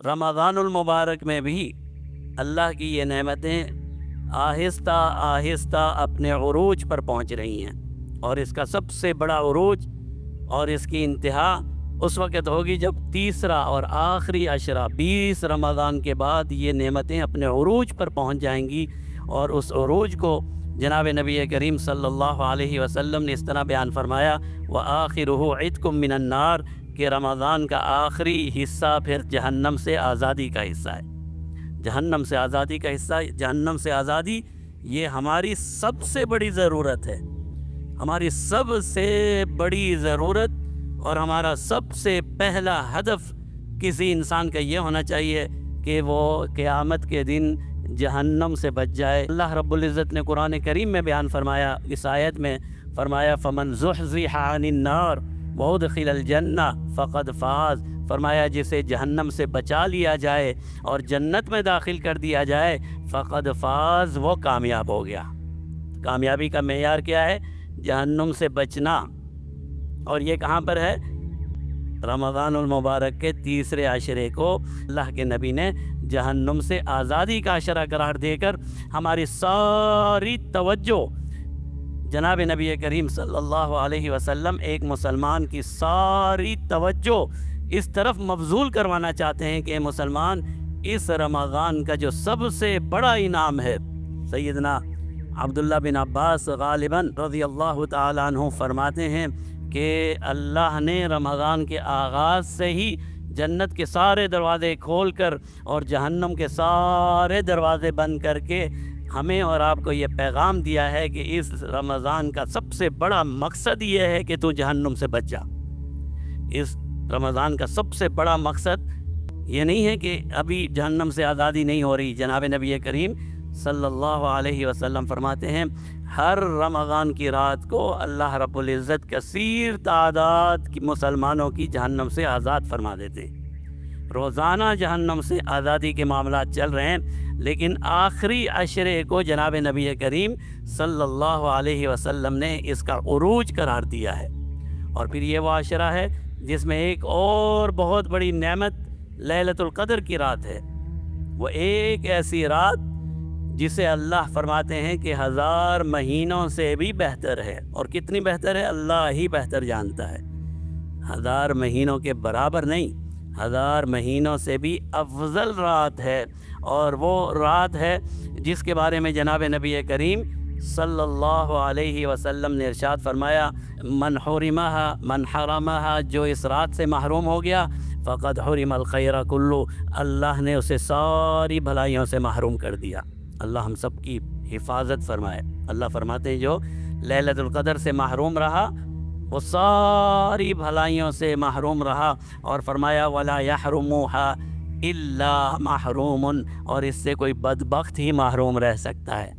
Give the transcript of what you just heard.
رمضان المبارک میں بھی اللہ کی یہ نعمتیں آہستہ آہستہ اپنے عروج پر پہنچ رہی ہیں، اور اس کا سب سے بڑا عروج اور اس کی انتہا اس وقت ہوگی جب تیسرا اور آخری عشرہ 20 رمضان کے بعد یہ نعمتیں اپنے عروج پر پہنچ جائیں گی۔ اور اس عروج کو جناب نبی کریم صلی اللہ علیہ وسلم نے اس طرح بیان فرمایا، وَآخِرُهُ عِتْقٌ مِّنَ النَّارِ، کہ رمضان کا آخری حصہ پھر جہنم سے آزادی کا حصہ ہے۔ جہنم سے آزادی کا حصہ، جہنم سے آزادی یہ ہماری سب سے بڑی ضرورت ہے، ہماری سب سے بڑی ضرورت، اور ہمارا سب سے پہلا ہدف کسی انسان کا یہ ہونا چاہیے کہ وہ قیامت کے دن جہنم سے بچ جائے۔ اللہ رب العزت نے قرآن کریم میں بیان فرمایا، اس آیت میں فرمایا فَمَنْ زُحْزِحَ عَنِ النَّارِ وَأُدْخِلَ الْجَنَّةَ فَقَدْ فَازَ، فرمایا جسے جہنم سے بچا لیا جائے اور جنت میں داخل کر دیا جائے، فَقَدْ فَاز، وہ کامیاب ہو گیا۔ کامیابی کا معیار کیا ہے؟ جہنم سے بچنا، اور یہ کہاں پر ہے؟ رمضان المبارک کے تیسرے عشرے کو اللہ کے نبی نے جہنم سے آزادی کا عشرہ قرار دے کر ہماری ساری توجہ جناب نبی کریم صلی اللہ علیہ وسلم ایک مسلمان کی ساری توجہ اس طرف مبذول کروانا چاہتے ہیں کہ مسلمان، اس رمضان کا جو سب سے بڑا انعام ہے، سیدنا عبداللہ بن عباس غالباً رضی اللہ تعالیٰ عنہ فرماتے ہیں کہ اللہ نے رمضان کے آغاز سے ہی جنت کے سارے دروازے کھول کر اور جہنم کے سارے دروازے بند کر کے ہمیں اور آپ کو یہ پیغام دیا ہے کہ اس رمضان کا سب سے بڑا مقصد یہ ہے کہ تو جہنم سے بچ جا۔ اس رمضان کا سب سے بڑا مقصد یہ نہیں ہے کہ ابھی جہنم سے آزادی نہیں ہو رہی۔ جناب نبی کریم صلی اللہ علیہ وسلم فرماتے ہیں ہر رمضان کی رات کو اللہ رب العزت کثیر تعداد کی مسلمانوں کی جہنم سے آزاد فرما دیتے ہیں۔ روزانہ جہنم سے آزادی کے معاملات چل رہے ہیں، لیکن آخری عشرے کو جناب نبی کریم صلی اللہ علیہ وسلم نے اس کا عروج قرار دیا ہے۔ اور پھر یہ وہ عشرہ ہے جس میں ایک اور بہت بڑی نعمت لیلۃ القدر کی رات ہے۔ وہ ایک ایسی رات جسے اللہ فرماتے ہیں کہ 1000 مہینوں سے بھی بہتر ہے، اور کتنی بہتر ہے اللہ ہی بہتر جانتا ہے۔ 1000 مہینوں کے برابر نہیں، 1000 مہینوں سے بھی افضل رات ہے، اور وہ رات ہے جس کے بارے میں جناب نبی کریم صلی اللہ علیہ وسلم نے ارشاد فرمایا من حرمها، جو اس رات سے محروم ہو گیا، فقد حرم الخیر کلو، اللہ نے اسے ساری بھلائیوں سے محروم کر دیا۔ اللہ ہم سب کی حفاظت فرمائے۔ اللہ فرماتے ہیں جو لیلۃ القدر سے محروم رہا وہ ساری بھلائیوں سے محروم رہا، اور فرمایا ولا یحرمها الا محروم، اور اس سے کوئی بدبخت ہی محروم رہ سکتا ہے۔